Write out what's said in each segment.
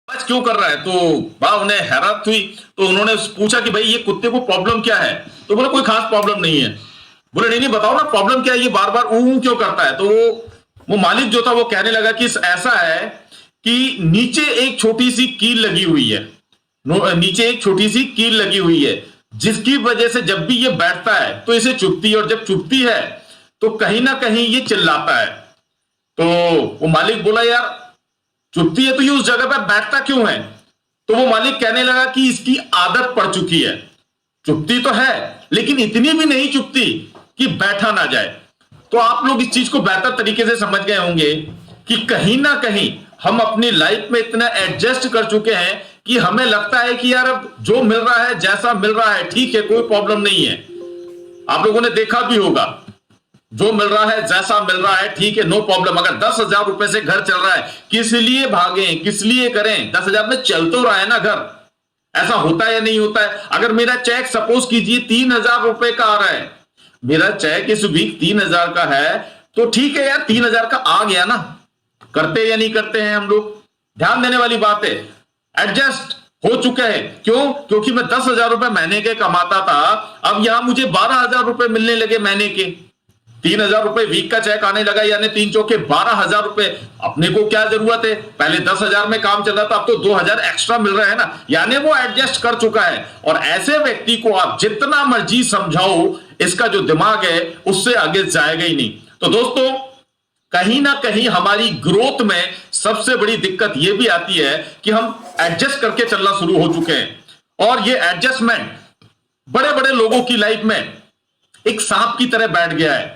आज क्यों कर रहा है? तो वाह, उन्हें हैरत हुई। तो उन्होंने पूछा कि भाई ये कुत्ते को प्रॉब्लम क्या है? तो बोला कोई खास प्रॉब्लम नहीं है। बोले नहीं नहीं, बताओ ना प्रॉब्लम क्या है, ये बार बार ऊ क्यों करता है? तो वो मालिक जो था वो कहने लगा कि ऐसा है कि नीचे एक छोटी सी कील लगी हुई है। नीचे एक छोटी सी कील लगी हुई है, जिसकी वजह से जब भी ये बैठता है तो इसे चुभती है, और जब चुभती है तो कहीं ना कहीं ये चिल्लाता है। तो वो मालिक बोला यार चुभती है तो ये उस जगह पर बैठता क्यों है? तो वो मालिक कहने लगा कि इसकी आदत पड़ चुकी है। चुभती तो है लेकिन इतनी भी नहीं चुभती कि बैठा ना जाए। तो आप लोग इस चीज को बेहतर तरीके से समझ गए होंगे कि कहीं ना कहीं हम अपनी लाइफ में इतना एडजस्ट कर चुके हैं कि हमें लगता है कि यार अब जो मिल रहा है, जैसा मिल रहा है ठीक है, कोई प्रॉब्लम नहीं है। आप लोगों ने देखा भी होगा, जो मिल रहा है जैसा मिल रहा है ठीक है, नो प्रॉब्लम। अगर 10,000 रुपए से घर चल रहा है, किस लिए भागें, किस लिए करें? 10,000 में चल तो रहा है ना घर। ऐसा होता है या नहीं होता है? अगर मेरा चेक सपोज कीजिए 3,000 रुपए का आ रहा है, मेरा चेक इस वीक 3,000 का है, तो ठीक है यार 3,000 का आ गया ना। करते या नहीं करते हैं हम लोग? ध्यान देने वाली बात है, एडजस्ट हो चुका है। क्यों? क्योंकि मैं 10,000 रुपए महीने के कमाता था, अब यहां मुझे 12,000 रुपए मिलने लगे महीने के। 3,000 रुपए वीक का चेक आने लगा, यानी 3 चौके 12,000 रुपए। अपने को क्या जरूरत है? पहले 10,000 में काम चल रहा था, अब तो 2,000 एक्स्ट्रा मिल रहा है ना, यानी वो एडजस्ट कर चुका है। और ऐसे व्यक्ति को आप जितना मर्जी समझाओ, इसका जो दिमाग है उससे आगे जाएगा ही नहीं। तो दोस्तों, कहीं ना कहीं हमारी ग्रोथ में सबसे बड़ी दिक्कत यह भी आती है कि हम एडजस्ट करके चलना शुरू हो चुके हैं, और ये एडजस्टमेंट बड़े बड़े लोगों की लाइफ में एक सांप की तरह बैठ गया है।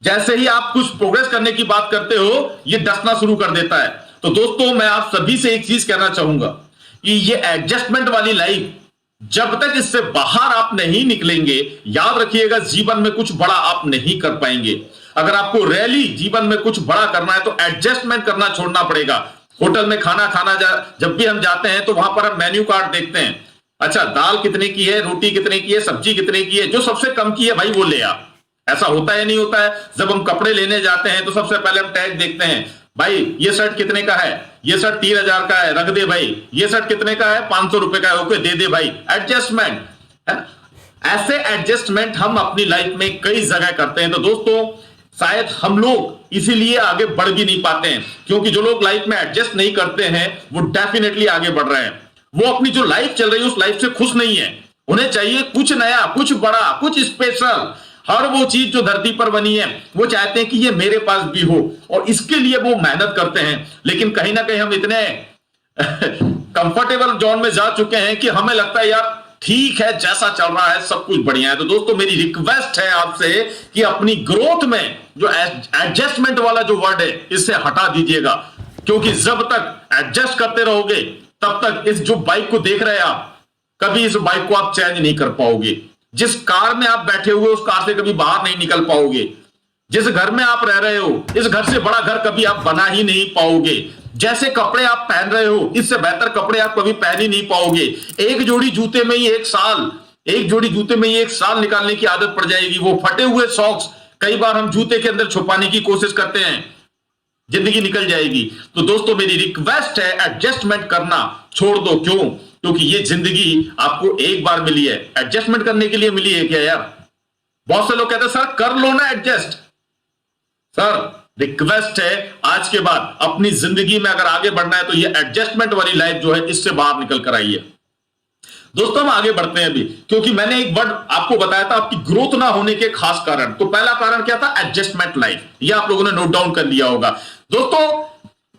जैसे ही आप कुछ प्रोग्रेस करने की बात करते हो, ये डसना शुरू कर देता है। तो दोस्तों, मैं आप सभी से एक चीज कहना चाहूंगा कि ये एडजस्टमेंट वाली लाइफ, जब तक इससे बाहर आप नहीं निकलेंगे, याद रखिएगा जीवन में कुछ बड़ा आप नहीं कर पाएंगे। अगर आपको रैली जीवन में कुछ बड़ा करना है तो एडजस्टमेंट करना छोड़ना पड़ेगा। होटल में खाना खाना जब भी हम जाते हैं तो वहां पर हम मेन्यू कार्ड देखते हैं, अच्छा दाल कितने की है, रोटी कितने की है, सब्जी कितने की है, जो सबसे कम की है भाई वो ले आ। ऐसा होता है नहीं होता है? जब हम कपड़े लेने जाते हैं तो सबसे पहले हम टैग देखते हैं, भाई ये शर्ट कितने का है, ये शर्ट 3,000 का है, रख दे भाई। ये शर्ट कितने का है, 500 रुपए का है, ओके दे दे भाई। एडजस्टमेंट है। ऐसे एडजस्टमेंट हम अपनी लाइफ में कई जगह करते हैं। तो दोस्तों, शायद हम लोग इसीलिए आगे बढ़ भी नहीं पाते हैं, क्योंकि जो लोग लाइफ में एडजस्ट नहीं करते हैं वो डेफिनेटली आगे बढ़ रहे हैं। वो अपनी जो लाइफ चल रही है उस लाइफ से खुश नहीं है। उन्हें चाहिए कुछ नया, कुछ बड़ा, कुछ स्पेशल। हर वो चीज जो धरती पर बनी है वो चाहते हैं कि ये मेरे पास भी हो, और इसके लिए वो मेहनत करते हैं। लेकिन कहीं ना कहीं हम इतने कंफर्टेबल जोन में जा चुके हैं कि हमें लगता है यार ठीक है, जैसा चल रहा है सब कुछ बढ़िया है। तो दोस्तों, मेरी रिक्वेस्ट है आपसे कि अपनी ग्रोथ में जो एडजस्टमेंट वाला जो वर्ड है इसे हटा दीजिएगा, क्योंकि जब तक एडजस्ट करते रहोगे तब तक इस जो बाइक को देख रहे हैं आप, कभी इस बाइक को आप चेंज नहीं कर पाओगे। जिस कार में आप बैठे हुए उस कार से कभी बाहर नहीं निकल पाओगे। जिस घर में आप रह रहे हो, इस घर से बड़ा घर कभी आप बना ही नहीं पाओगे। जैसे कपड़े आप पहन रहे हो, इससे बेहतर कपड़े आप कभी पहन ही नहीं पाओगे। एक जोड़ी जूते में ही एक साल निकालने की आदत पड़ जाएगी। वो फटे हुए सॉक्स कई बार हम जूते के अंदर छुपाने की कोशिश करते हैं, जिंदगी निकल जाएगी। तो दोस्तों, मेरी रिक्वेस्ट है एडजस्टमेंट करना छोड़ दो। क्यों? क्योंकि ये जिंदगी आपको एक बार मिली है, एडजस्टमेंट करने के लिए मिली है क्या यार? बहुत से लोग कहते हैं सर कर लो ना एडजस्ट। सर, रिक्वेस्ट है आज के बाद अपनी जिंदगी में अगर आगे बढ़ना है तो ये एडजस्टमेंट वाली लाइफ जो है इससे बाहर निकल कर आइए। दोस्तों, हम आगे बढ़ते हैं अभी, क्योंकि मैंने एक वर्ड आपको बताया था आपकी ग्रोथ ना होने के खास कारण। तो पहला कारण क्या था? Adjustment life. ये आप लोगों ने नोट डाउन कर लिया होगा। दोस्तों,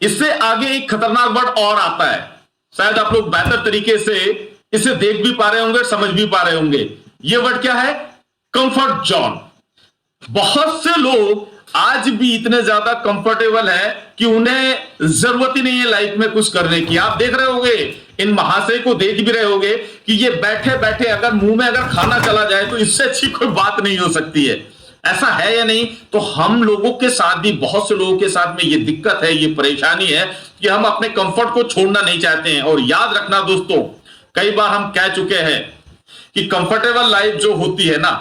इससे आगे एक खतरनाक वर्ड और आता है, शायद आप लोग बेहतर तरीके से इसे देख भी पा रहे होंगे, समझ भी पा रहे होंगे। यह वर्ड क्या है? Comfort zone. बहुत से लोग आज भी इतने ज्यादा कंफर्टेबल है कि उन्हें जरूरत ही नहीं है लाइफ में कुछ करने की। आप देख रहे होंगे, इन महाशय को देख भी रहे होंगे कि ये बैठे बैठे अगर मुंह में अगर खाना चला जाए तो इससे अच्छी कोई बात नहीं हो सकती है। ऐसा है या नहीं? तो हम लोगों के साथ भी, बहुत से लोगों के साथ में ये दिक्कत है, ये परेशानी है कि हम अपने कंफर्ट को छोड़ना नहीं चाहते हैं। और याद रखना दोस्तों, कई बार हम कह चुके हैं कि कंफर्टेबल लाइफ जो होती है ना,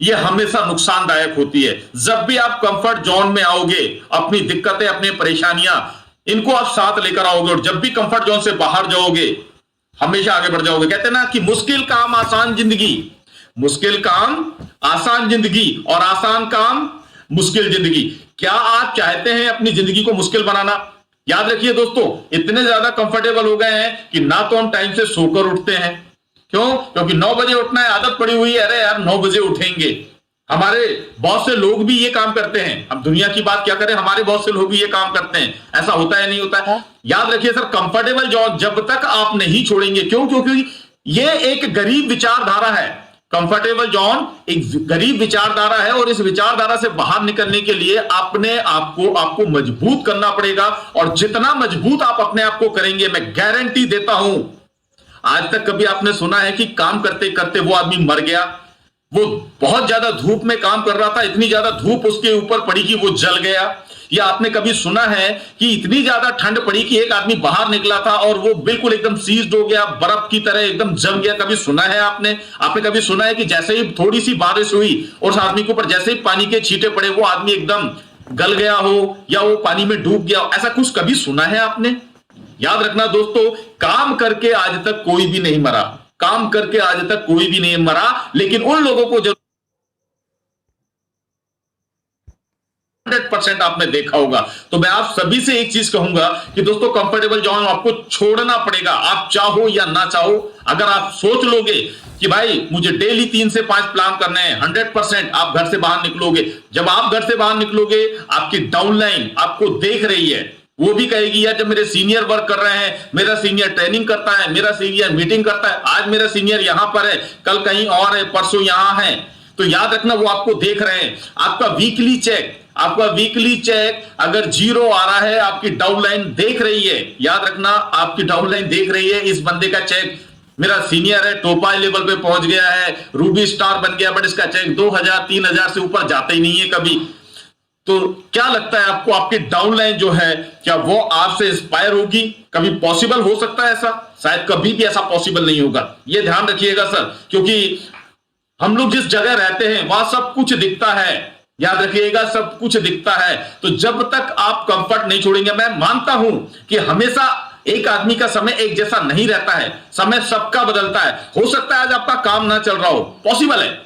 ये हमेशा नुकसानदायक होती है। जब भी आप कंफर्ट जोन में आओगे, अपनी दिक्कतें, अपनी परेशानियां इनको आप साथ लेकर आओगे और जब भी कंफर्ट जोन से बाहर जाओगे हमेशा आगे बढ़ जाओगे। कहते हैं ना कि मुश्किल काम आसान जिंदगी, मुश्किल काम आसान जिंदगी और आसान काम मुश्किल जिंदगी। क्या आप चाहते हैं अपनी जिंदगी को मुश्किल बनाना? याद रखिए दोस्तों, इतने ज्यादा कंफर्टेबल हो गए हैं कि ना तो हम टाइम से सोकर उठते हैं। क्यों? क्योंकि 9 बजे उठना है, आदत पड़ी हुई है, अरे यार 9 बजे उठेंगे। हमारे बहुत से लोग भी ये काम करते हैं। अब दुनिया की बात क्या करें, हमारे बहुत से लोग भी ये काम करते हैं। ऐसा होता है नहीं होता है? याद रखिए सर, कंफर्टेबल जॉब जब तक आप नहीं छोड़ेंगे, क्यों? क्योंकि ये एक गरीब विचारधारा है। कंफर्टेबल जॉन एक गरीब विचारधारा है और इस विचारधारा से बाहर निकलने के लिए अपने आपको मजबूत करना पड़ेगा। और जितना मजबूत आप अपने आप को करेंगे, मैं गारंटी देता हूं, आज तक कभी आपने सुना है कि काम करते करते वो आदमी मर गया? वो बहुत ज्यादा धूप में काम कर रहा था, इतनी ज्यादा धूप उसके ऊपर पड़ी कि वो जल गया? या आपने कभी सुना है कि इतनी ज्यादा ठंड पड़ी कि एक आदमी बाहर निकला था और वो बिल्कुल एकदम सीज्ड हो गया, बर्फ की तरह एकदम जम गया? कभी सुना है आपने? आपने कभी सुना है कि जैसे ही थोड़ी सी बारिश हुई और उस आदमी के ऊपर जैसे ही पानी के छींटे पड़े वो आदमी एकदम गल गया हो या वो पानी में डूब गया हो? ऐसा कुछ कभी सुना है आपने? याद रखना दोस्तों, काम करके आज तक कोई भी नहीं मरा, काम करके आज तक कोई भी नहीं मरा, लेकिन उन लोगों को जरूर 100% आपने देखा होगा। तो मैं आप सभी से एक चीज कहूंगा कि दोस्तों, कंफर्टेबल जोन आपको छोड़ना पड़ेगा, आप चाहो या ना चाहो। अगर आप सोच लोगे कि भाई मुझे डेली 3 से 5 प्लान करने हैं, 100% आप घर से बाहर निकलोगे। जब आप घर से बाहर निकलोगे, आपकी डाउनलाइन आपको देख रही है, वो भी कहेगी यार जब मेरे सीनियर वर्क कर रहे हैं, मेरा सीनियर ट्रेनिंग करता है, मेरा सीनियर मीटिंग करता है, आज मेरा सीनियर यहां पर है, कल कहीं और है, परसों यहां है। तो याद रखना वो आपको देख रहे हैं। आपका वीकली चेक अगर 0 आ रहा है, आपकी डाउनलाइन देख रही है, याद रखना आपकी डाउनलाइन देख रही है, इस बंदे का चेक, मेरा सीनियर है, टोपाई लेवल पे पहुंच गया है, रूबी स्टार बन गया, बट इसका चेक 2000 3000 से ऊपर जाता ही नहीं है कभी। तो क्या लगता है आपको, आपकी डाउनलाइन जो है क्या वो आपसे इंस्पायर होगी? कभी पॉसिबल हो सकता है ऐसा? शायद कभी भी ऐसा पॉसिबल नहीं होगा। ये ध्यान रखिएगा सर, क्योंकि हम लोग जिस जगह रहते हैं वहां सब कुछ दिखता है। याद रखिएगा, सब कुछ दिखता है। तो जब तक आप कंफर्ट नहीं छोड़ेंगे, मैं मानता हूं कि हमेशा एक आदमी का समय एक जैसा नहीं रहता है, समय सबका बदलता है। हो सकता है आज आपका काम ना चल रहा हो, पॉसिबल है,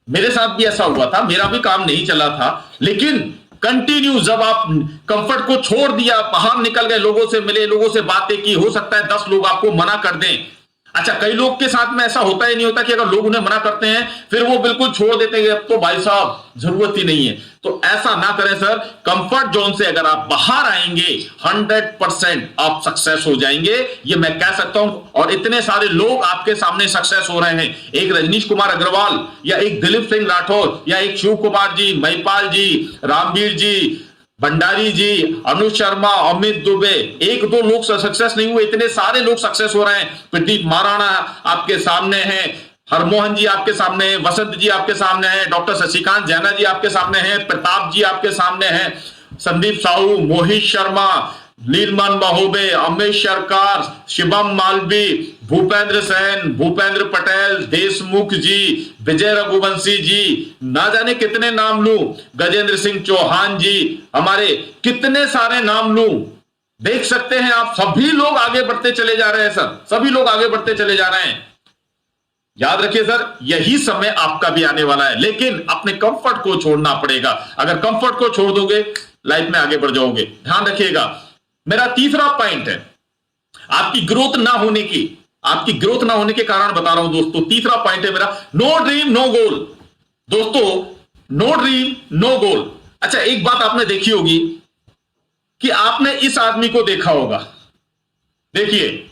मेरे साथ भी ऐसा हुआ था, मेरा भी काम नहीं चला था, लेकिन कंटिन्यू जब आप कंफर्ट को छोड़ दिया, बाहर निकल गए, लोगों से मिले, लोगों से बातें की, हो सकता है 10 लोग आपको मना कर दें। अच्छा, कई लोग के साथ में ऐसा होता ही नहीं होता कि अगर लोग उन्हें मना करते हैं फिर वो बिल्कुल छोड़ देते हैं, अब तो भाई साहब जरूरत ही नहीं है। तो ऐसा ना करें सर। कंफर्ट जोन से अगर आप बाहर आएंगे 100% आप सक्सेस हो जाएंगे, ये मैं कह सकता हूं। और इतने सारे लोग आपके सामने सक्सेस हो रहे हैं, एक रजनीश कुमार अग्रवाल या एक दिलीप सिंह राठौर या एक शिव कुमार जी, महिपाल जी, रामवीर जी, भंडारी जी, अनुज शर्मा, अमित दुबे, 1-2 लोग सक्सेस नहीं हुए, इतने सारे लोग सक्सेस हो रहे हैं। प्रदीप महाराणा आपके सामने हैं, हरमोहन जी आपके सामने हैं, वसंत जी आपके सामने हैं, डॉक्टर शशिकांत जैना जी आपके सामने हैं, प्रताप जी आपके सामने हैं, संदीप साहू, मोहित शर्मा, नीलमन महोबे, अमेश सरकार, शिवम मालवी, भूपेंद्र सेन, भूपेंद्र पटेल, देशमुख जी, विजय रघुवंशी जी, ना जाने कितने नाम लूं, गजेंद्र सिंह चौहान जी, हमारे कितने सारे नाम लूं। देख सकते हैं आप, सभी लोग आगे बढ़ते चले जा रहे हैं सर, सभी लोग आगे बढ़ते चले जा रहे हैं। याद रखिए सर, यही समय आपका भी आने वाला है, लेकिन अपने कंफर्ट को छोड़ना पड़ेगा। अगर कंफर्ट को छोड़ दोगे, लाइफ में आगे बढ़ जाओगे। ध्यान रखिएगा। मेरा तीसरा पॉइंट है आपकी ग्रोथ ना होने की, आपकी ग्रोथ ना होने के कारण बता रहा हूं दोस्तों। तीसरा पॉइंट है मेरा, नो ड्रीम नो गोल। दोस्तों, नो ड्रीम नो गोल। अच्छा, एक बात आपने देखी होगी कि आपने इस आदमी को देखा होगा, देखिए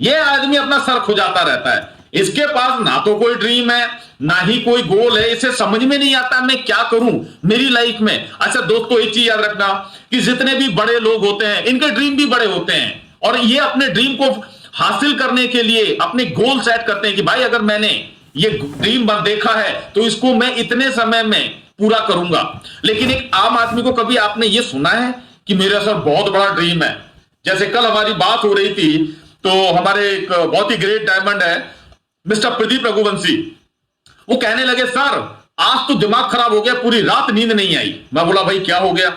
यह आदमी अपना सर खुजाता रहता है, इसके पास ना तो कोई ड्रीम है ना ही कोई गोल है, इसे समझ में नहीं आता मैं क्या करूं मेरी लाइफ में। अच्छा दोस्तों, एक चीज याद रखना कि जितने भी बड़े लोग होते हैं इनके ड्रीम भी बड़े होते हैं, और ये अपने ड्रीम को हासिल करने के लिए अपने गोल सेट करते हैं कि भाई अगर मैंने ये ड्रीम देखा है तो इसको मैं इतने समय में पूरा करूंगा। लेकिन एक आम आदमी को कभी आपने ये सुना है कि मेरा सर बहुत बड़ा ड्रीम है? जैसे कल हमारी बात हो रही थी तो हमारे एक बहुत ही ग्रेट डायमंड है मिस्टर प्रदीप रघुवंशी, वो कहने लगे सर आज तो दिमाग खराब हो गया, पूरी रात नींद नहीं आई। मैं बोला भाई क्या हो गया?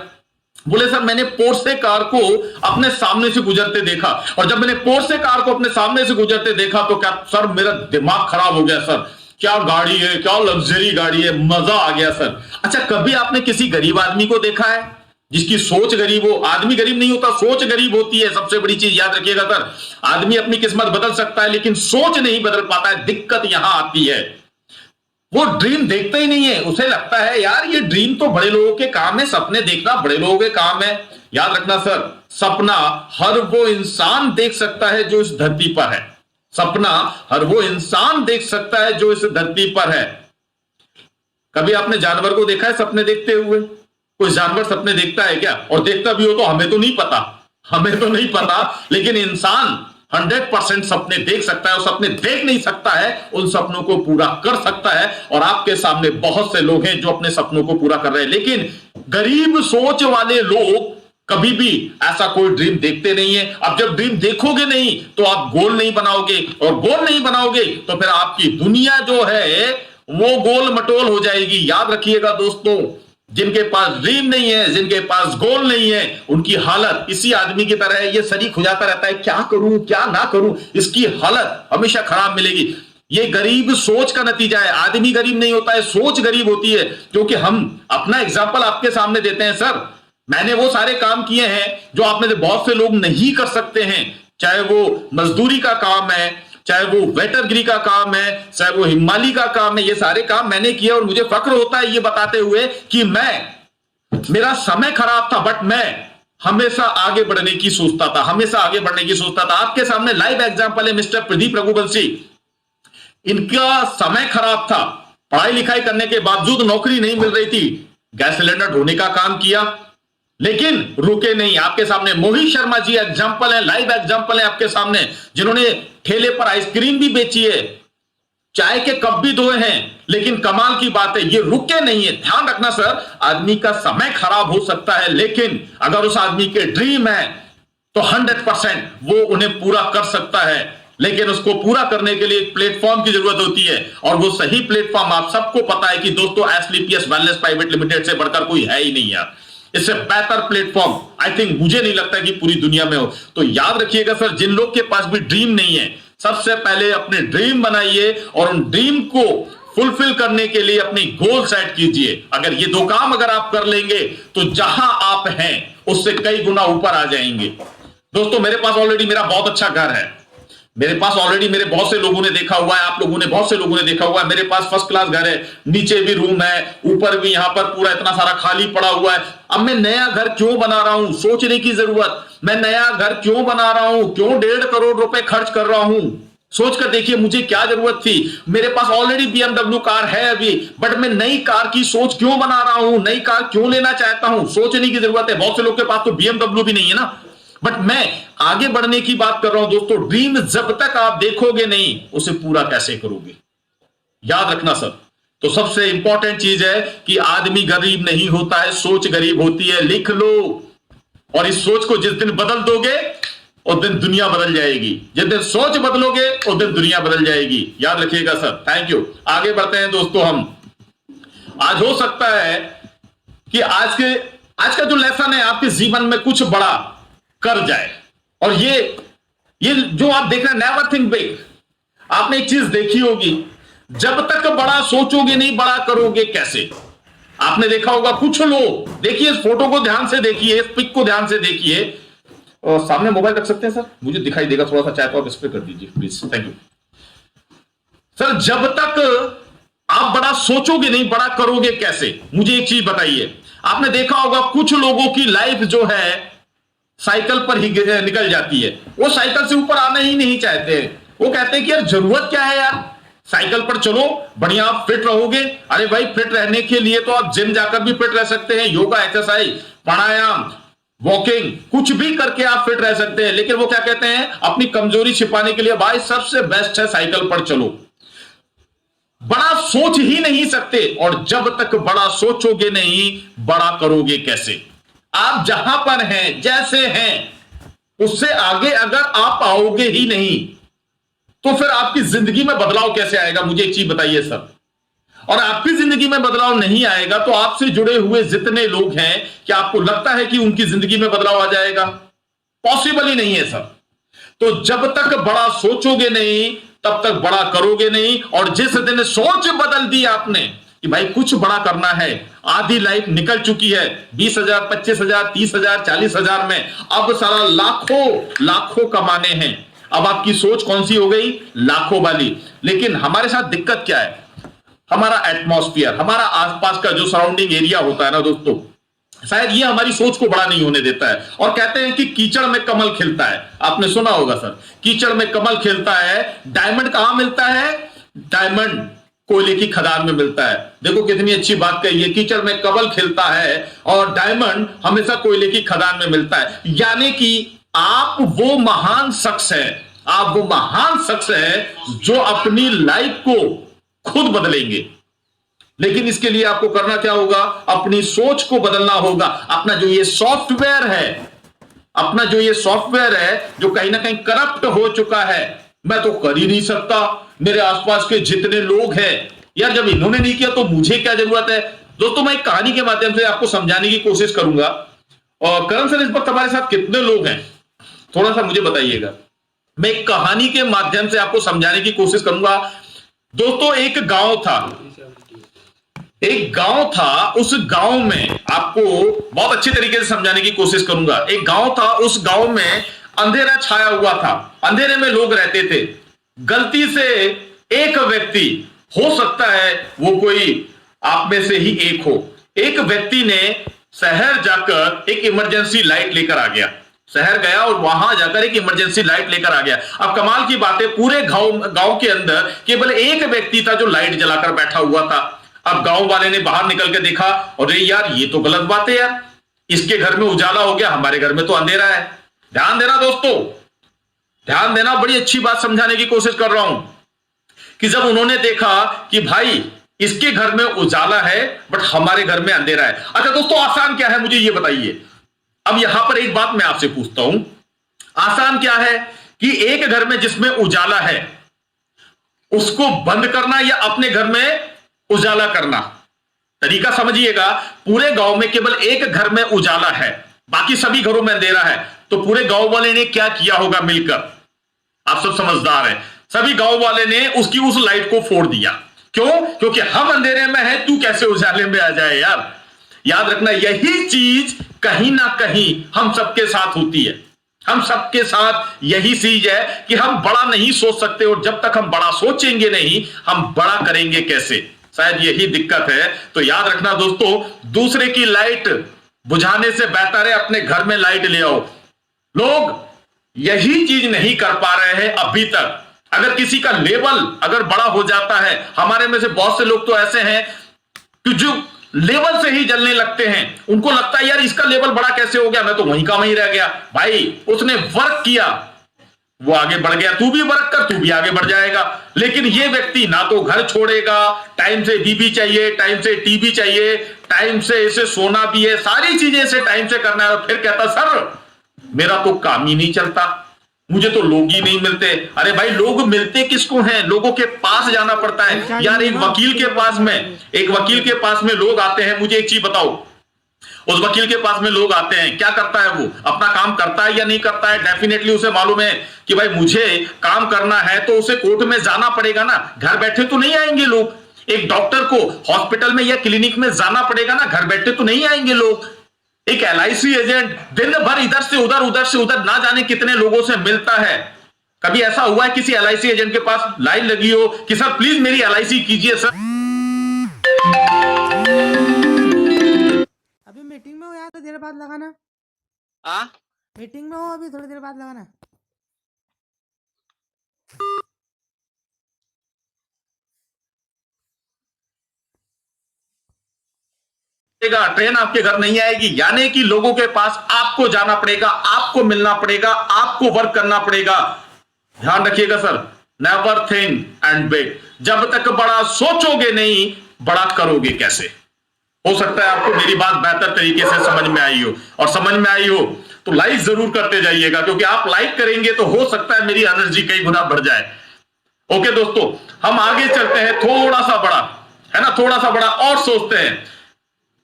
बोले सर मैंने पोर्शे कार को अपने सामने से गुजरते देखा, और जब मैंने पोर्शे कार को अपने सामने से गुजरते देखा तो क्या सर मेरा दिमाग खराब हो गया सर, क्या गाड़ी है, क्या लग्जरी गाड़ी है, मजा आ गया सर। अच्छा, कभी आपने किसी गरीब आदमी को देखा है जिसकी सोच गरीब हो? आदमी गरीब नहीं होता, सोच गरीब होती है, सबसे बड़ी चीज याद रखिएगा सर। आदमी अपनी किस्मत बदल सकता है लेकिन सोच नहीं बदल पाता है, दिक्कत यहां आती है। वो ड्रीम देखता ही नहीं है, उसे लगता है यार ये ड्रीम तो बड़े लोगों के काम है, सपने देखना बड़े लोगों के काम है। याद रखना सर, सपना हर वो इंसान देख सकता है जो इस धरती पर है। सपना हर वो इंसान देख सकता है जो इस धरती पर है। कभी आपने जानवर को देखा है सपने देखते हुए? कोई जानवर सपने देखता है क्या? और देखता भी हो तो हमें तो नहीं पता, हमें तो नहीं पता, लेकिन इंसान 100% सपने देख सकता है, और सपने देख नहीं सकता है, उन सपनों को पूरा कर सकता है। और आपके सामने बहुत से लोग हैं जो अपने सपनों को पूरा कर रहे हैं, लेकिन गरीब सोच वाले लोग कभी भी ऐसा कोई ड्रीम देखते नहीं है। अब जब ड्रीम देखोगे नहीं तो आप गोल नहीं बनाओगे, और गोल नहीं बनाओगे तो फिर आपकी दुनिया जो है वो गोल मटोल हो जाएगी। याद रखिएगा दोस्तों, जिनके पास ड्रीम नहीं है, जिनके पास गोल नहीं है, उनकी हालत इसी आदमी की तरह है, ये शरीक हो जाता रहता है, क्या करूं क्या ना करूं, इसकी हालत हमेशा खराब मिलेगी। ये गरीब सोच का नतीजा है। आदमी गरीब नहीं होता है, सोच गरीब होती है। क्योंकि हम अपना एग्जाम्पल आपके सामने देते हैं सर, मैंने वो सारे काम किए हैं जो आप में से बहुत से लोग नहीं कर सकते हैं, चाहे वो मजदूरी का काम है, चाहे वो वेटरगिरी का काम है, चाहे वो हिमाली का काम है, ये सारे काम मैंने किए। और मुझे फक्र होता है ये बताते हुए कि मेरा समय खराब था बट मैं हमेशा आगे बढ़ने की सोचता था, हमेशा आगे बढ़ने की सोचता था। आपके सामने लाइव एग्जांपल है मिस्टर प्रदीप रघुवंशी। इनका समय खराब था, पढ़ाई लिखाई करने के बावजूद नौकरी नहीं मिल रही थी, गैस सिलेंडर ढोने का काम किया लेकिन रुके नहीं। आपके सामने मोहित शर्मा जी एग्जांपल है, लाइव एग्जांपल है आपके सामने, जिन्होंने ठेले पर आइसक्रीम भी बेची है, चाय के कप भी धोए हैं, लेकिन कमाल की बात है ये रुके नहीं है। ध्यान रखना सर, आदमी का समय खराब हो सकता है लेकिन अगर उस आदमी के ड्रीम है तो 100% वो उन्हें पूरा कर सकता है। लेकिन उसको पूरा करने के लिए एक प्लेटफॉर्म की जरूरत होती है, और वो सही प्लेटफॉर्म आप सबको पता है कि दोस्तों एसलीपीएस वेलनेस प्राइवेट लिमिटेड से बढ़कर कोई है ही नहीं यार। इससे बेहतर प्लेटफॉर्म आई थिंक मुझे नहीं लगता कि पूरी दुनिया में हो। तो याद रखिएगा सर, जिन लोग के पास भी ड्रीम नहीं है, सबसे पहले अपने ड्रीम बनाइए और उन ड्रीम को फुलफिल करने के लिए अपनी गोल सेट कीजिए। अगर ये दो काम अगर आप कर लेंगे तो जहां आप हैं उससे कई गुना ऊपर आ जाएंगे। दोस्तों मेरे पास ऑलरेडी मेरा बहुत अच्छा घर है, मेरे पास ऑलरेडी मेरे बहुत से लोगों ने देखा हुआ है, आप लोगों ने बहुत से लोगों ने देखा हुआ है, मेरे पास फर्स्ट क्लास घर है, नीचे भी रूम है, ऊपर भी, यहां पर पूरा इतना सारा खाली पड़ा हुआ है। अब मैं नया घर क्यों बना रहा हूं? सोचने की जरूरत, मैं नया घर क्यों बना रहा हूं, क्यों 1.5 करोड़ रुपए खर्च कर रहा हूं? सोचकर देखिए मुझे क्या जरूरत थी। मेरे पास ऑलरेडी BMW कार है अभी, बट मैं नई कार की सोच क्यों बना रहा हूं, नई कार क्यों लेना चाहता हूं? सोचने की जरूरत है। बहुत से लोग के पास तो BMW भी नहीं है ना, बट मैं आगे बढ़ने की बात कर रहा हूं दोस्तों। ड्रीम जब तक आप देखोगे नहीं उसे पूरा कैसे करोगे? याद रखना सर। तो सबसे इंपॉर्टेंट चीज है कि आदमी गरीब नहीं होता है, सोच गरीब होती है। लिख लो, और इस सोच को जिस दिन बदल दोगे उस दिन दुनिया बदल जाएगी। जिस दिन सोच बदलोगे उस दिन दुनिया बदल जाएगी। याद रखिएगा सर। Thank you. आगे बढ़ते हैं दोस्तों। हम आज हो सकता है कि आज का जो लेसन है आपके जीवन में कुछ बड़ा कर जाए। और ये जो आप देख रहे हैं, नेवर थिंक बिग। आपने एक चीज देखी होगी, जब तक बड़ा सोचोगे नहीं बड़ा करोगे कैसे? आपने देखा होगा कुछ लोग, देखिए इस फोटो को ध्यान से देखिए, इस पिक को ध्यान से देखिए, और सामने मोबाइल रख सकते हैं सर, मुझे दिखाई देगा थोड़ा सा, चाहे तो आप इस पे कर दीजिए प्लीज, थैंक यू सर। जब तक आप बड़ा सोचोगे नहीं बड़ा करोगे कैसे? मुझे एक चीज बताइए। आपने देखा होगा कुछ लोगों की लाइफ जो है साइकिल पर ही निकल जाती है, वो साइकिल से ऊपर आना ही नहीं चाहते। वो कहते हैं कि यार जरूरत क्या है यार, साइकिल पर चलो, बढ़िया आप फिट रहोगे। अरे भाई फिट रहने के लिए तो आप जिम जाकर भी फिट रह सकते हैं, योगा, एक्सरसाइज, प्राणायाम, वॉकिंग, कुछ भी करके आप फिट रह सकते हैं। लेकिन वो क्या कहते हैं, अपनी कमजोरी छिपाने के लिए भाई सबसे बेस्ट है साइकिल पर चलो। बड़ा सोच ही नहीं सकते, और जब तक बड़ा सोचोगे नहीं बड़ा करोगे कैसे? आप जहां पर हैं, जैसे हैं, उससे आगे अगर आप आओगे ही नहीं तो फिर आपकी जिंदगी में बदलाव कैसे आएगा? मुझे एक चीज बताइए सर। और आपकी जिंदगी में बदलाव नहीं आएगा तो आपसे जुड़े हुए जितने लोग हैं, क्या आपको लगता है कि उनकी जिंदगी में बदलाव आ जाएगा? पॉसिबल ही नहीं है सर। तो जब तक बड़ा सोचोगे नहीं तब तक बड़ा करोगे नहीं। और जिस दिन सोच बदल दी आपने कि भाई कुछ बड़ा करना है, आधी लाइफ निकल चुकी है 20,000, 25,000, 30,000, 40,000 में, अब सारा लाखों लाखों कमाने हैं। अब आपकी सोच कौन सी हो गई? लाखों वाली। लेकिन हमारे साथ दिक्कत क्या है? हमारा एटमॉस्फेयर, हमारा आसपास का जो सराउंडिंग एरिया होता है ना दोस्तों, शायद ये हमारी सोच को बड़ा नहीं होने देता है। और कहते हैं कि कीचड़ में कमल खिलता है, आपने सुना होगा सर, कीचड़ में कमल खिलता है। डायमंड कहां मिलता है? डायमंड कोयले की खदान में मिलता है। देखो कितनी अच्छी बात कही है, कीचड़ में कमल खिलता है और डायमंड हमेशा कोयले की खदान में मिलता है। यानी कि आप वो महान शख्स है, आप वो महान शख्स है जो अपनी लाइफ को खुद बदलेंगे। लेकिन इसके लिए आपको करना क्या होगा? अपनी सोच को बदलना होगा। अपना जो ये सॉफ्टवेयर है, अपना जो ये सॉफ्टवेयर है जो कहीं ना कहीं करप्ट हो चुका है, मैं तो कर ही नहीं सकता, मेरे आसपास के जितने लोग हैं यार, जब इन्होंने नहीं किया तो मुझे क्या जरूरत है। दोस्तों मैं एक कहानी के माध्यम से आपको समझाने की कोशिश करूंगा। और करण सर इस वक्त हमारे साथ कितने लोग हैं थोड़ा सा मुझे बताइएगा। मैं एक कहानी के माध्यम से आपको समझाने की कोशिश करूंगा। दोस्तों एक गांव था, एक गांव था। उस गांव में आपको बहुत अच्छी तरीके से समझाने की कोशिश करूंगा। एक गांव था, उस गांव में अंधेरा छाया हुआ था, अंधेरे में लोग रहते थे। गलती से एक व्यक्ति, हो सकता है वो कोई आप में से ही एक हो, एक व्यक्ति ने शहर जाकर एक इमरजेंसी लाइट लेकर आ गया। शहर गया और वहां जाकर एक इमरजेंसी लाइट लेकर आ गया। अब कमाल की बात है, पूरे गांव के अंदर केवल एक व्यक्ति था जो लाइट जलाकर बैठा हुआ था। अब गांव वाले ने बाहर निकल के देखा, और यार ये तो गलत बात है यार, इसके घर में उजाला हो गया, हमारे घर में तो अंधेरा है। ध्यान देना दोस्तों, ध्यान देना, बड़ी अच्छी बात समझाने की कोशिश कर रहा हूं कि जब उन्होंने देखा कि भाई इसके घर में उजाला है बट हमारे घर में अंधेरा है। अच्छा दोस्तों, आसान क्या है मुझे ये बताइए। अब यहां पर एक बात मैं आपसे पूछता हूं, आसान क्या है कि एक घर में जिसमें उजाला है उसको बंद करना या अपने घर में उजाला करना? तरीका समझिएगा। पूरे गांव में केवल एक घर में उजाला है, बाकी सभी घरों में अंधेरा है, तो पूरे गांव वाले ने क्या किया होगा मिलकर? आप सब समझदार हैं। सभी गांव वाले ने उसकी उस लाइट को फोड़ दिया। क्यों? क्योंकि हम अंधेरे में हैं, तू कैसे उजाले में आ जाए यार। याद रखना, यही चीज कहीं ना कहीं हम सबके साथ होती है। हम सबके साथ यही चीज है कि हम बड़ा नहीं सोच सकते, और जब तक हम बड़ा सोचेंगे नहीं, हम बड़ा करेंगे कैसे? शायद यही दिक्कत है। तो याद रखना दोस्तों, दूसरे की लाइट बुझाने से बेहतर है अपने घर में लाइट ले आओ। लोग यही चीज नहीं कर पा रहे हैं अभी तक। अगर किसी का लेवल अगर बड़ा हो जाता है, हमारे में से बहुत से लोग तो ऐसे हैं कि जो लेवल से ही जलने लगते हैं। उनको लगता है यार इसका लेवल बड़ा कैसे हो गया, मैं तो वहीं का वहीं रह गया। भाई उसने वर्क किया, वो आगे बढ़ गया, तू भी वर्क कर, तू भी आगे बढ़ जाएगा। लेकिन ये व्यक्ति ना तो घर छोड़ेगा, टाइम से बीबी चाहिए, टाइम से टीवी चाहिए, टाइम से इसे सोना भी है, सारी चीजें इसे टाइम से करना है, और फिर कहता सर मेरा तो काम ही नहीं चलता, मुझे तो लोग ही नहीं मिलते। अरे भाई लोग मिलते किसको हैं? लोगों के पास जाना पड़ता है यार। एक वकील के पास में लोग आते हैं। मुझे एक चीज बताओ, उस वकील के पास में लोग आते हैं, क्या करता है वो? अपना काम करता है या नहीं करता है? डेफिनेटली उसे मालूम है कि भाई मुझे काम करना है तो उसे कोर्ट में जाना पड़ेगा ना, घर बैठे तो नहीं आएंगे लोग। एक डॉक्टर को हॉस्पिटल में या क्लिनिक में जाना पड़ेगा ना, घर बैठे तो नहीं आएंगे लोग। एक LIC एजेंट दिन भर इधर से उधर, उधर से उधर, ना जाने कितने लोगों से मिलता है। कभी ऐसा हुआ है किसी LIC एजेंट के पास लाइन लगी हो कि सर प्लीज मेरी LIC कीजिए सर? अभी मीटिंग में हो यार, थोड़ी देर बाद लगाना। मीटिंग में हो अभी, थोड़ी देर बाद लगाना। ट्रेन आपके घर नहीं आएगी, यानी कि लोगों के पास आपको जाना पड़ेगा, आपको मिलना पड़ेगा, आपको वर्क करना पड़ेगा। ध्यान रखिएगा sir, never think and big. जब तक बड़ा सोचोगे नहीं, बड़ा करोगे कैसे? हो सकता है आपको मेरी बात बेहतर तरीके से समझ में आई हो, और समझ में आई हो तो लाइक जरूर करते जाइएगा, क्योंकि आप लाइक करेंगे तो हो सकता है मेरी एनर्जी कई गुना बढ़ जाए। ओके दोस्तों, हम आगे चलते हैं थोड़ा सा बड़ा। है ना, थोड़ा सा बड़ा और सोचते हैं।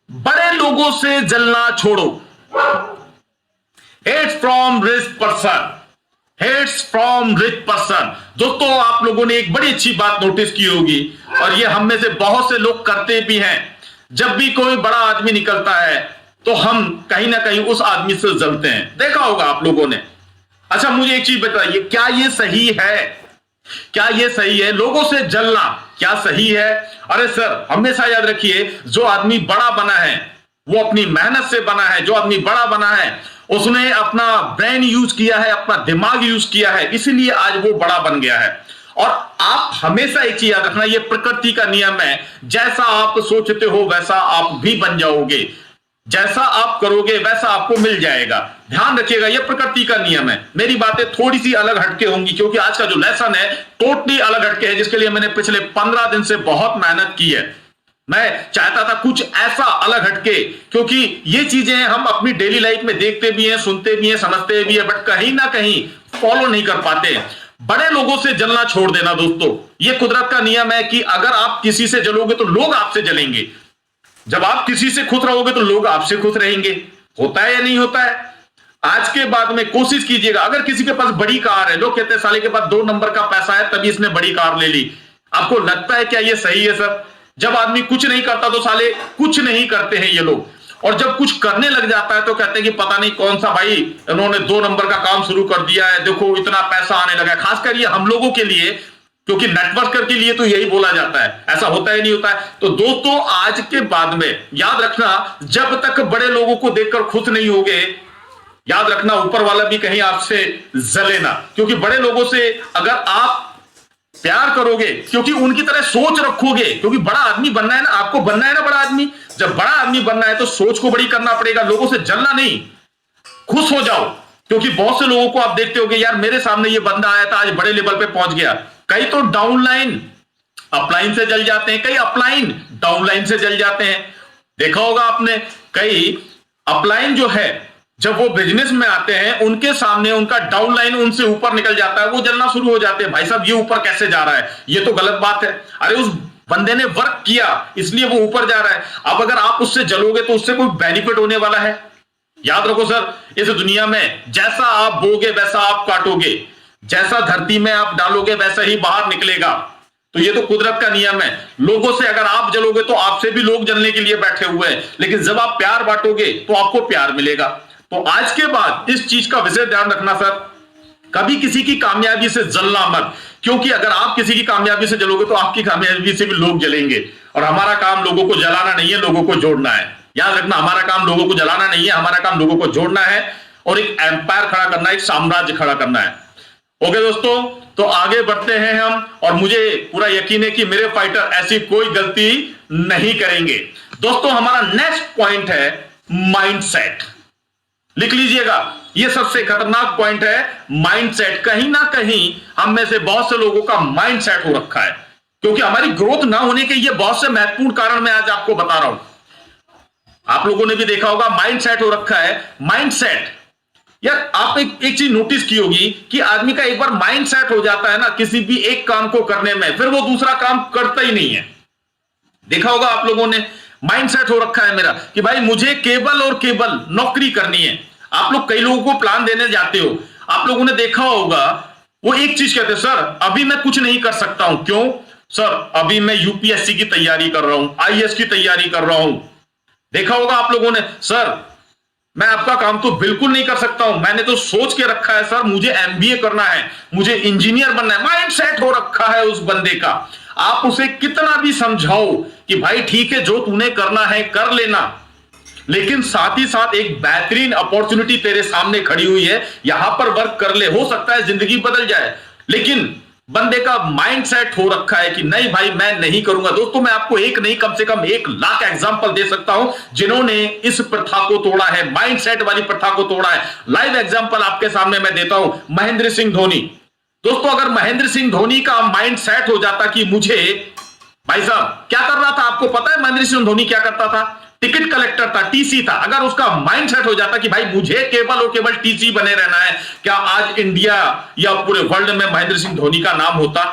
बड़े लोगों से जलना छोड़ो। Hate from rich person, hates from rich person. दोस्तों आप लोगों ने एक बड़ी अच्छी बात नोटिस की होगी, और ये हम में से बहुत से लोग करते भी हैं। जब भी कोई बड़ा आदमी निकलता है तो हम कहीं ना कहीं उस आदमी से जलते हैं, देखा होगा आप लोगों ने। अच्छा मुझे एक चीज बताइए, क्या ये सही है? क्या ये सही है लोगों से जलना? क्या सही है? अरे सर हमेशा याद रखिए, जो आदमी बड़ा बना है वो अपनी मेहनत से बना है। जो आदमी बड़ा बना है उसने अपना ब्रेन यूज किया है, अपना दिमाग यूज किया है, इसीलिए आज वो बड़ा बन गया है। और आप हमेशा एक चीज याद रखना, ये प्रकृति का नियम है, जैसा आप सोचते हो वैसा आप भी बन जाओगे, जैसा आप करोगे वैसा आपको मिल जाएगा। ध्यान रखिएगा, यह प्रकृति का नियम है। मेरी बातें थोड़ी सी अलग हटके होंगी क्योंकि आज का जो लेसन है टोटली अलग हटके है, जिसके लिए मैंने पिछले 15 दिन से बहुत मेहनत की है। मैं चाहता था कुछ ऐसा अलग हटके, क्योंकि ये चीजें हम अपनी डेली लाइफ में देखते भी हैं, सुनते भी हैं, समझते भी हैं, बट कहीं ना कहीं फॉलो नहीं कर पाते। बड़े लोगों से जलना छोड़ देना दोस्तों, ये कुदरत का नियम है कि अगर आप किसी से जलोगे तो लोग आपसे जलेंगे। जब आप किसी से खुश रहोगे तो लोग आपसे खुश रहेंगे। होता है या नहीं होता है? आज के बाद में कोशिश कीजिएगा, अगर किसी के पास बड़ी कार है, लोग कहते हैं साले के पास 2 नंबर का पैसा है तभी इसने बड़ी कार ले ली। आपको लगता है क्या ये सही है सर? जब आदमी कुछ नहीं करता तो साले कुछ नहीं करते हैं ये लोग, और जब कुछ करने लग जाता है तो कहते हैं कि पता नहीं कौन सा भाई इन्होंने 2 नंबर का काम शुरू कर दिया है, देखो इतना पैसा आने लगा है। खासकर ये हम लोगों के लिए, क्योंकि नेटवर्कर के लिए तो यही बोला जाता है। ऐसा होता है नहीं होता है? तो दोस्तों आज के बाद में याद रखना, जब तक बड़े लोगों को देखकर खुश नहीं होगे, याद रखना ऊपर वाला भी कहीं आपसे जले ना। क्योंकि बड़े लोगों से अगर आप प्यार करोगे, क्योंकि उनकी तरह सोच रखोगे, क्योंकि बड़ा आदमी बनना है ना, आपको बनना है ना बड़ा आदमी। जब बड़ा आदमी बनना है तो सोच को बड़ी करना पड़ेगा, लोगों से जलना नहीं, खुश हो जाओ। क्योंकि बहुत से लोगों को आप देखते होगे, यार मेरे सामने ये बंदा आया था, आज बड़े लेवल पे पहुंच गया। कई तो डाउनलाइन अपलाइन से जल जाते हैं, कई अपलाइन डाउनलाइन से जल जाते हैं। देखा होगा आपने, कई अपलाइन जो है जब वो बिजनेस में आते हैं उनके सामने उनका डाउनलाइन उनसे ऊपर निकल जाता है, वो जलना शुरू हो जाते हैं। भाई साहब ये ऊपर कैसे जा रहा है, ये तो गलत बात है। अरे उस बंदे ने वर्क किया इसलिए वो ऊपर जा रहा है। अब अगर आप उससे जलोगे तो उससे कोई बेनिफिट होने वाला है? याद रखो सर, इस दुनिया में जैसा आप बोगे वैसा आप काटोगे, जैसा धरती में आप डालोगे वैसा ही बाहर निकलेगा। तो ये तो कुदरत का नियम है। लोगों से अगर आप जलोगे तो आपसे भी लोग जलने के लिए बैठे हुए हैं, लेकिन जब आप प्यार बांटोगे तो आपको प्यार मिलेगा। तो आज के बाद इस चीज का विशेष ध्यान रखना सर, कभी किसी की कामयाबी से जलना मत, क्योंकि अगर आप किसी की कामयाबी से जलोगे तो आपकी कामयाबी से भी लोग जलेंगे। और हमारा काम लोगों को जलाना नहीं है, लोगों को जोड़ना है। याद रखना, हमारा काम लोगों को जलाना नहीं है, हमारा काम लोगों को जोड़ना है और एक एम्पायर खड़ा करना है, एक साम्राज्य खड़ा करना है। ओके दोस्तों, तो आगे बढ़ते हैं हम, और मुझे पूरा यकीन है कि मेरे फाइटर ऐसी कोई गलती नहीं करेंगे। दोस्तों हमारा नेक्स्ट पॉइंट है माइंडसेट। लिख लीजिएगा, यह सबसे खतरनाक पॉइंट है माइंडसेट। कहीं ना कहीं हम में से बहुत से लोगों का माइंडसेट हो रखा है, क्योंकि हमारी ग्रोथ ना होने के ये बहुत से महत्वपूर्ण कारण मैं आज आपको बता रहा हूं। आप लोगों ने भी देखा होगा माइंडसेट हो रखा है। माइंडसेट यार, आप एक चीज नोटिस की होगी कि आदमी का एक बार माइंडसेट हो जाता है ना किसी भी एक काम को करने में, फिर वो दूसरा काम करता ही नहीं है। देखा होगा आप लोगों ने, माइंडसेट हो रखा है मेरा कि भाई मुझे केवल और केवल नौकरी करनी है। आप लोग कई लोगों को प्लान देने जाते हो, आप लोगों ने देखा होगा वो एक चीज कहते हैं, सर अभी मैं कुछ नहीं कर सकता हूं। क्यों? सर अभी मैं यूपीएससी की तैयारी कर रहा हूं, आईएएस की तैयारी कर रहा हूं। देखा होगा आप लोगों ने, सर मैं आपका काम तो बिल्कुल नहीं कर सकता हूं, मैंने तो सोच के रखा है सर मुझे एमबीए करना है, मुझे इंजीनियर बनना है। माइंडसेट हो रखा है उस बंदे का। आप उसे कितना भी समझाओ कि भाई ठीक है जो तूने करना है कर लेना, लेकिन साथ ही साथ एक बेहतरीन अपॉर्चुनिटी तेरे सामने खड़ी हुई है, यहां पर वर्क कर ले, हो सकता है जिंदगी बदल जाए। लेकिन बंदे का माइंडसेट हो रखा है कि नहीं भाई मैं नहीं करूंगा। दोस्तों मैं आपको एक नहीं कम से कम 1 लाख एग्जांपल दे सकता हूं जिन्होंने इस प्रथा को तोड़ा है, माइंडसेट वाली प्रथा को तोड़ा है। लाइव एग्जांपल आपके सामने मैं देता हूं, महेंद्र सिंह धोनी। दोस्तों अगर महेंद्र सिंह धोनी का माइंडसेट हो जाता कि मुझे, भाई साहब क्या कर रहा था आपको पता है? महेंद्र सिंह धोनी क्या करता था? टिकट कलेक्टर था, टीसी था। अगर उसका माइंडसेट हो जाता कि भाई मुझे केवल और केवल टीसी बने रहना है, क्या आज इंडिया या पूरे वर्ल्ड में महेंद्र सिंह धोनी का नाम होता?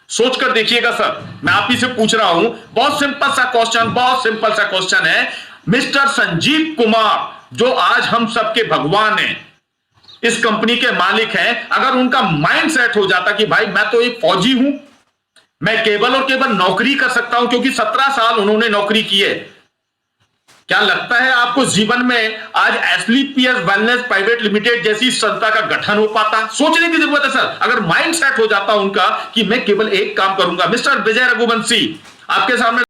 सोचकर देखिएगा सर, मैं आप ही से पूछ रहा हूं, बहुत सिंपल सा क्वेश्चन है। मिस्टर संजीव कुमार जो आज हम सबके भगवान हैं, इस कंपनी के मालिक हैं, अगर उनका माइंड सेट हो जाता कि भाई मैं तो एक फौजी हूं, मैं केवल और केवल नौकरी कर सकता हूं, क्योंकि 17 साल उन्होंने नौकरी की है, क्या लगता है आपको जीवन में आज एसलीपीएस वेलनेस प्राइवेट लिमिटेड जैसी संस्था का गठन हो पाता? सोचने की जरूरत है सर। अगर माइंड सेट हो जाता उनका कि मैं केवल एक काम करूंगा। मिस्टर विजय रघुवंशी, आपके सामने